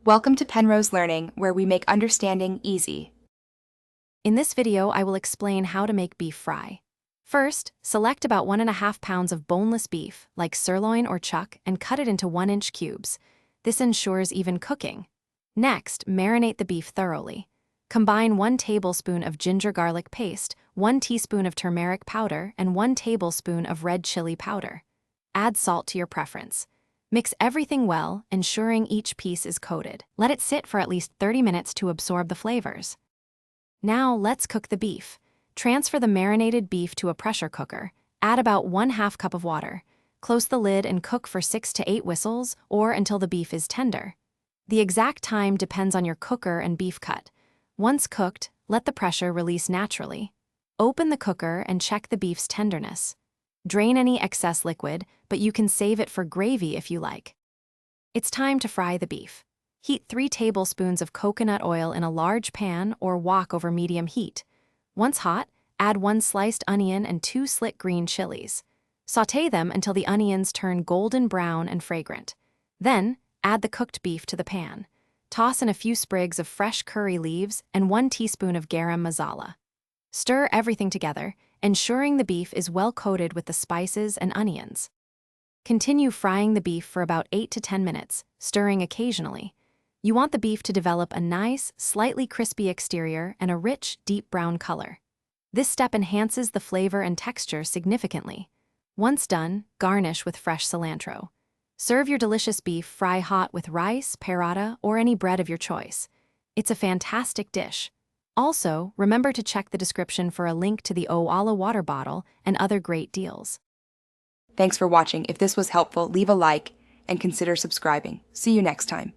Welcome to Penrose Learning, where we make understanding easy. In this video, I will explain how to make beef fry. First, select about 1.5 pounds of boneless beef, like sirloin or chuck, and cut it into 1-inch cubes. This ensures even cooking. Next, marinate the beef thoroughly. Combine 1 tablespoon of ginger garlic paste, 1 teaspoon of turmeric powder, and 1 tablespoon of red chili powder. Add salt to your preference. Mix everything well, ensuring each piece is coated. Let it sit for at least 30 minutes to absorb the flavors. Now let's cook the beef. Transfer the marinated beef to a pressure cooker. Add about 1/2 cup of water. Close the lid and cook for 6 to 8 whistles or until the beef is tender. The exact time depends on your cooker and beef cut. Once cooked, let the pressure release naturally. Open the cooker and check the beef's tenderness. Drain any excess liquid, but you can save it for gravy if you like. It's time to fry the beef. Heat 3 tablespoons of coconut oil in a large pan or wok over medium heat. Once hot, add 1 sliced onion and 2 slit green chilies. Sauté them until the onions turn golden brown and fragrant. Then, add the cooked beef to the pan. Toss in a few sprigs of fresh curry leaves and 1 teaspoon of garam masala. Stir everything together, ensuring the beef is well coated with the spices and onions. Continue frying the beef for about 8 to 10 minutes, stirring occasionally. You want the beef to develop a nice, slightly crispy exterior and a rich, deep brown color. This step enhances the flavor and texture significantly. Once done, garnish with fresh cilantro. Serve your delicious beef fry hot with rice, paratha, or any bread of your choice. It's a fantastic dish. Also, remember to check the description for a link to the Owala water bottle and other great deals. Thanks for watching. If this was helpful, leave a like and consider subscribing. See you next time.